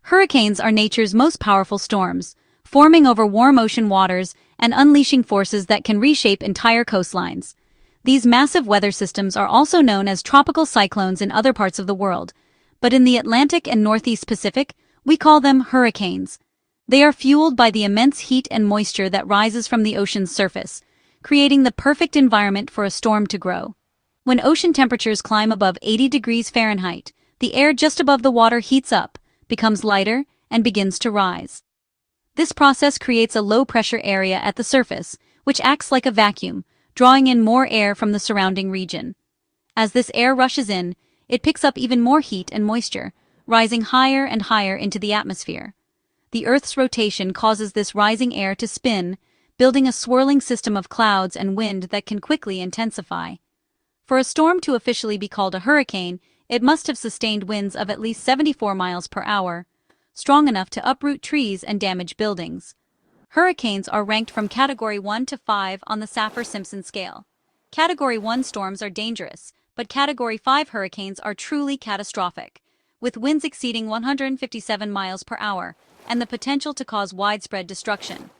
Hurricanes are nature's most powerful storms, forming over warm ocean waters and unleashing forces that can reshape entire coastlines. These massive weather systems are also known as tropical cyclones in other parts of the world, but in the Atlantic and Northeast Pacific, we call them hurricanes. They are fueled by the immense heat and moisture that rises from the ocean's surface, creating the perfect environment for a storm to grow. When ocean temperatures climb above 80 degrees Fahrenheit, the air just above the water heats up, becomes lighter, and begins to rise. This process creates a low-pressure area at the surface, which acts like a vacuum, drawing in more air from the surrounding region. As this air rushes in, it picks up even more heat and moisture, rising higher and higher into the atmosphere. The Earth's rotation causes this rising air to spin, building a swirling system of clouds and wind that can quickly intensify. For a storm to officially be called a hurricane, it must have sustained winds of at least 74 miles per hour, strong enough to uproot trees and damage buildings. Hurricanes are ranked from Category 1 to 5 on the Saffir-Simpson scale. Category 1 storms are dangerous, but Category 5 hurricanes are truly catastrophic, with winds exceeding 157 miles per hour and the potential to cause widespread destruction.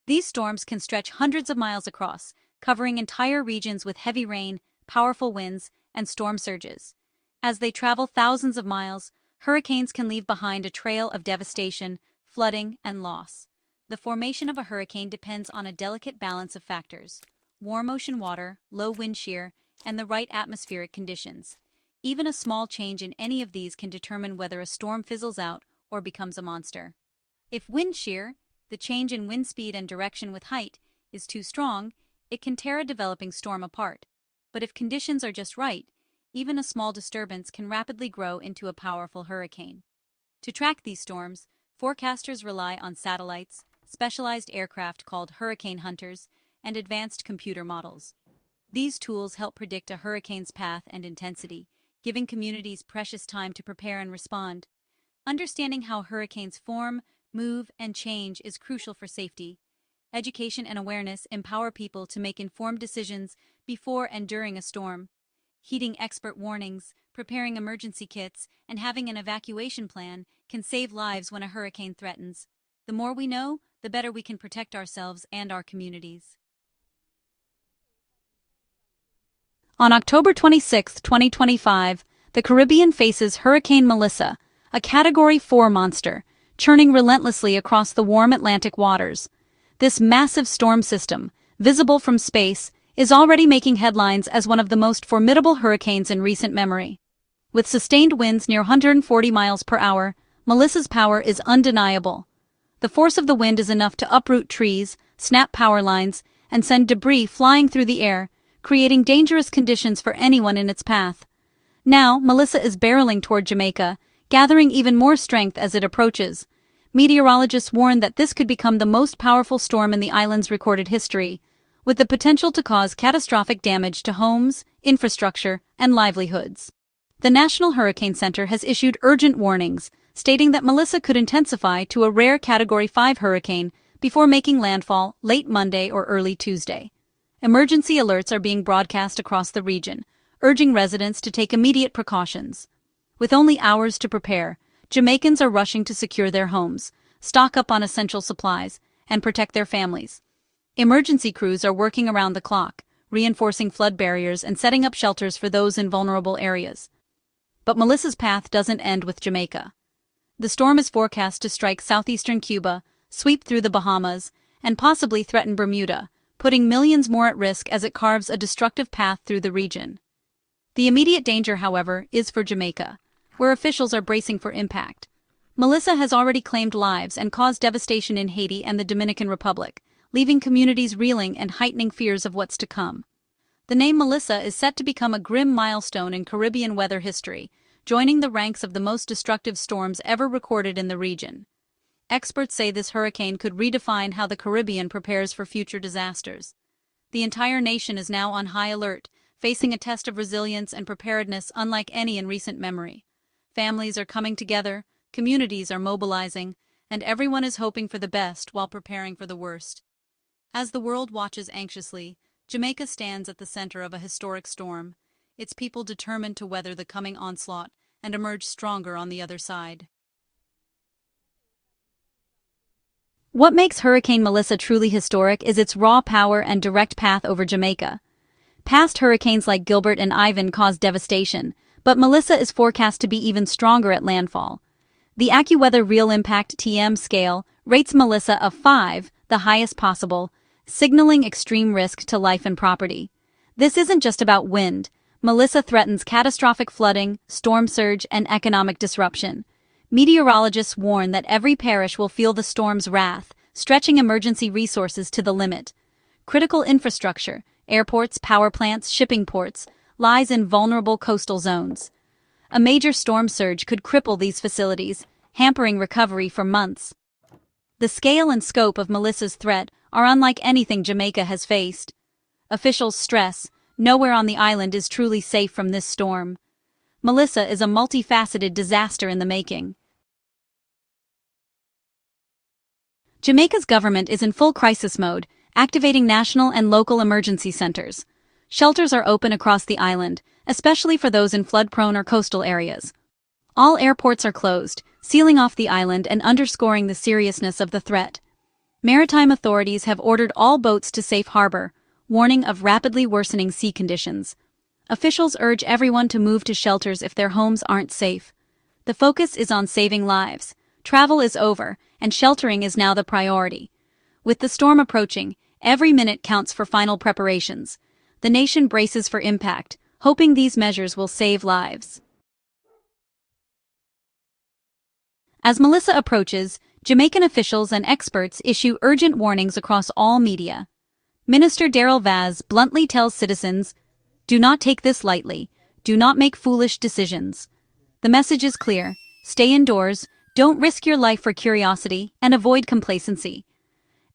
These storms can stretch hundreds of miles across, covering entire regions with heavy rain, powerful winds, and storm surges. As they travel thousands of miles, hurricanes can leave behind a trail of devastation, flooding, and loss. The formation of a hurricane depends on a delicate balance of factors: warm ocean water, low wind shear, and the right atmospheric conditions. Even a small change in any of these can determine whether a storm fizzles out or becomes a monster. If wind shear, the change in wind speed and direction with height, is too strong, it can tear a developing storm apart. But if conditions are just right, even a small disturbance can rapidly grow into a powerful hurricane. To track these storms, forecasters rely on satellites, specialized aircraft called hurricane hunters, and advanced computer models. These tools help predict a hurricane's path and intensity, giving communities precious time to prepare and respond. Understanding how hurricanes form, move, and change is crucial for safety. Education and awareness empower people to make informed decisions before and during a storm. Heeding expert warnings, preparing emergency kits, and having an evacuation plan can save lives when a hurricane threatens. The more we know, the better we can protect ourselves and our communities. On October 26, 2025, the Caribbean faces Hurricane Melissa, a Category 4 monster, churning relentlessly across the warm Atlantic waters. This massive storm system, visible from space, is already making headlines as one of the most formidable hurricanes in recent memory. With sustained winds near 140 miles per hour, Melissa's power is undeniable. The force of the wind is enough to uproot trees, snap power lines, and send debris flying through the air, creating dangerous conditions for anyone in its path. Now, Melissa is barreling toward Jamaica, gathering even more strength as it approaches. Meteorologists warn that this could become the most powerful storm in the island's recorded history, with the potential to cause catastrophic damage to homes, infrastructure, and livelihoods. The National Hurricane Center has issued urgent warnings, stating that Melissa could intensify to a rare Category 5 hurricane before making landfall late Monday or early Tuesday. Emergency alerts are being broadcast across the region, urging residents to take immediate precautions. With only hours to prepare, Jamaicans are rushing to secure their homes, stock up on essential supplies, and protect their families. Emergency crews are working around the clock, reinforcing flood barriers and setting up shelters for those in vulnerable areas. But Melissa's path doesn't end with Jamaica. The storm is forecast to strike southeastern Cuba, sweep through the Bahamas, and possibly threaten Bermuda, putting millions more at risk as it carves a destructive path through the region. The immediate danger, however, is for Jamaica, where officials are bracing for impact. Melissa has already claimed lives and caused devastation in Haiti and the Dominican Republic, leaving communities reeling and heightening fears of what's to come. The name Melissa is set to become a grim milestone in Caribbean weather history, joining the ranks of the most destructive storms ever recorded in the region. Experts say this hurricane could redefine how the Caribbean prepares for future disasters. The entire nation is now on high alert, facing a test of resilience and preparedness unlike any in recent memory. Families are coming together, communities are mobilizing, and everyone is hoping for the best while preparing for the worst. As the world watches anxiously, Jamaica stands at the center of a historic storm, its people determined to weather the coming onslaught and emerge stronger on the other side. What makes Hurricane Melissa truly historic is its raw power and direct path over Jamaica. Past hurricanes like Gilbert and Ivan caused devastation, but Melissa is forecast to be even stronger at landfall. The AccuWeather Real Impact (TM) scale rates Melissa a 5, the highest possible, signaling extreme risk to life and property. This isn't just about wind. Melissa threatens catastrophic flooding, storm surge, and economic disruption. Meteorologists warn that every parish will feel the storm's wrath, stretching emergency resources to the limit. Critical infrastructure, airports, power plants, shipping ports, lies in vulnerable coastal zones. A major storm surge could cripple these facilities, hampering recovery for months. The scale and scope of Melissa's threat are unlike anything Jamaica has faced. Officials stress, nowhere on the island is truly safe from this storm. Melissa is a multifaceted disaster in the making. Jamaica's government is in full crisis mode, activating national and local emergency centers. Shelters are open across the island, especially for those in flood-prone or coastal areas. All airports are closed, sealing off the island and underscoring the seriousness of the threat. Maritime authorities have ordered all boats to safe harbor, warning of rapidly worsening sea conditions. Officials urge everyone to move to shelters if their homes aren't safe. The focus is on saving lives. Travel is over, and sheltering is now the priority. With the storm approaching, every minute counts for final preparations. The nation braces for impact, hoping these measures will save lives. As Melissa approaches, Jamaican officials and experts issue urgent warnings across all media. Minister Daryl Vaz bluntly tells citizens, "Do not take this lightly. Do not make foolish decisions." The message is clear: stay indoors, don't risk your life for curiosity, and avoid complacency.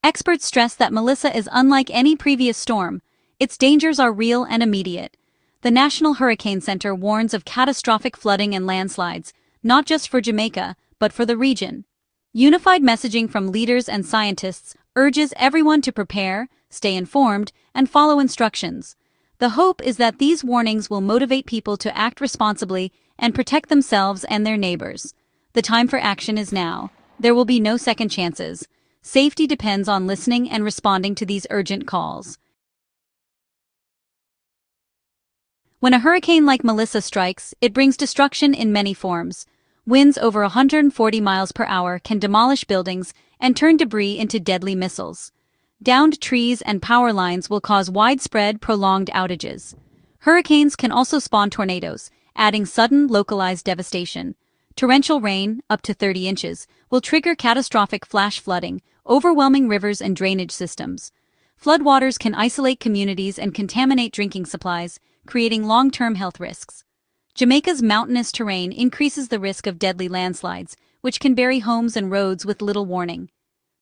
Experts stress that Melissa is unlike any previous storm. Its dangers are real and immediate. The National Hurricane Center warns of catastrophic flooding and landslides, not just for Jamaica, but for the region. Unified messaging from leaders and scientists urges everyone to prepare, stay informed, and follow instructions. The hope is that these warnings will motivate people to act responsibly and protect themselves and their neighbors. The time for action is now. There will be no second chances. Safety depends on listening and responding to these urgent calls. When a hurricane like Melissa strikes, it brings destruction in many forms. Winds over 140 miles per hour can demolish buildings and turn debris into deadly missiles. Downed trees and power lines will cause widespread, prolonged outages. Hurricanes can also spawn tornadoes, adding sudden, localized devastation. Torrential rain, up to 30 inches, will trigger catastrophic flash flooding, overwhelming rivers and drainage systems. Floodwaters can isolate communities and contaminate drinking supplies, creating long-term health risks. Jamaica's mountainous terrain increases the risk of deadly landslides, which can bury homes and roads with little warning.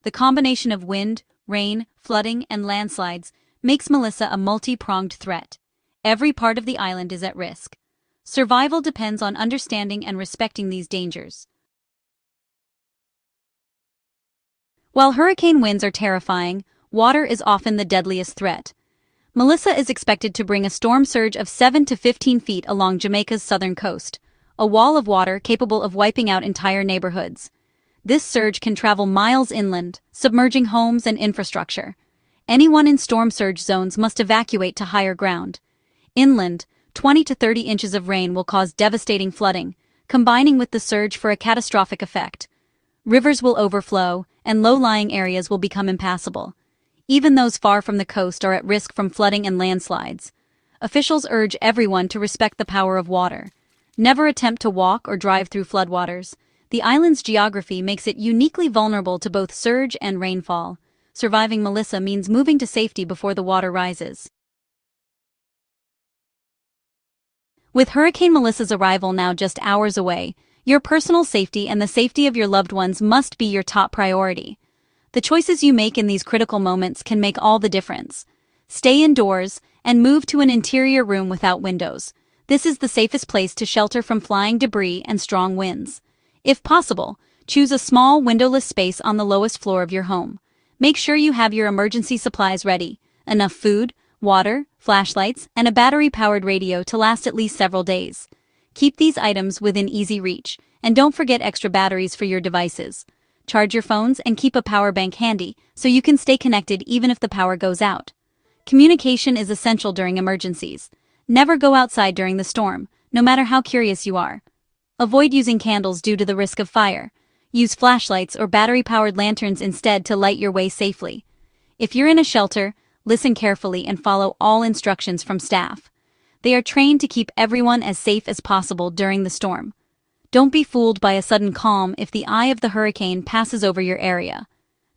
The combination of wind, rain, flooding, and landslides makes Melissa a multi-pronged threat. Every part of the island is at risk. Survival depends on understanding and respecting these dangers. While hurricane winds are terrifying, water is often the deadliest threat. Melissa is expected to bring a storm surge of 7 to 15 feet along Jamaica's southern coast, a wall of water capable of wiping out entire neighborhoods. This surge can travel miles inland, submerging homes and infrastructure. Anyone in storm surge zones must evacuate to higher ground. Inland, 20 to 30 inches of rain will cause devastating flooding, combining with the surge for a catastrophic effect. Rivers will overflow, and low-lying areas will become impassable. Even those far from the coast are at risk from flooding and landslides. Officials urge everyone to respect the power of water. Never attempt to walk or drive through floodwaters. The island's geography makes it uniquely vulnerable to both surge and rainfall. Surviving Melissa means moving to safety before the water rises. With Hurricane Melissa's arrival now just hours away, your personal safety and the safety of your loved ones must be your top priority. The choices you make in these critical moments can make all the difference. Stay indoors and move to an interior room without windows. This is the safest place to shelter from flying debris and strong winds. If possible, choose a small windowless space on the lowest floor of your home. Make sure you have your emergency supplies ready, enough food, water, flashlights, and a battery-powered radio to last at least several days. Keep these items within easy reach, and don't forget extra batteries for your devices. charge your phones, and keep a power bank handy so you can stay connected even if the power goes out. Communication is essential during emergencies. Never go outside during the storm, no matter how curious you are. Avoid using candles due to the risk of fire. Use flashlights or battery-powered lanterns instead to light your way safely. If you're in a shelter, listen carefully and follow all instructions from staff. They are trained to keep everyone as safe as possible during the storm. Don't be fooled by a sudden calm if the eye of the hurricane passes over your area.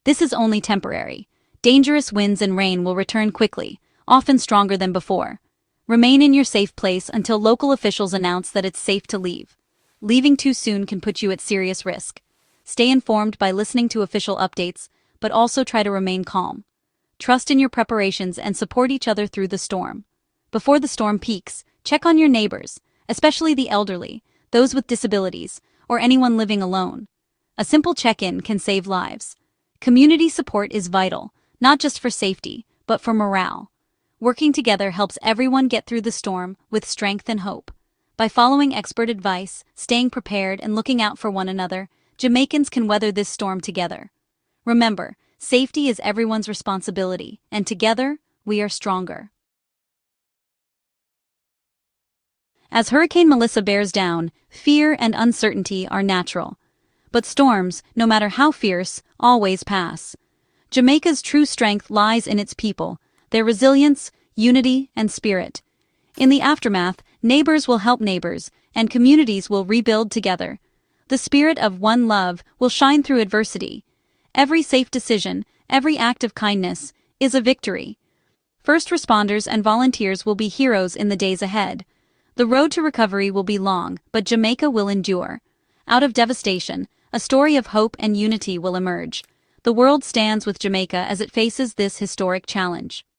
This is only temporary. Dangerous winds and rain will return quickly, often stronger than before. Remain in your safe place until local officials announce that it's safe to leave. Leaving too soon can put you at serious risk. Stay informed by listening to official updates, but also try to remain calm. Trust in your preparations and support each other through the storm. Before the storm peaks, check on your neighbors, especially the elderly, those with disabilities, or anyone living alone. A simple check-in can save lives. Community support is vital, not just for safety, but for morale. Working together helps everyone get through the storm with strength and hope. By following expert advice, staying prepared, and looking out for one another, Jamaicans can weather this storm together. Remember, safety is everyone's responsibility, and together, we are stronger. As Hurricane Melissa bears down, fear and uncertainty are natural. But storms, no matter how fierce, always pass. Jamaica's true strength lies in its people, their resilience, unity, and spirit. In the aftermath, neighbors will help neighbors, and communities will rebuild together. The spirit of one love will shine through adversity. Every safe decision, every act of kindness, is a victory. First responders and volunteers will be heroes in the days ahead. The road to recovery will be long, but Jamaica will endure. Out of devastation, a story of hope and unity will emerge. The world stands with Jamaica as it faces this historic challenge.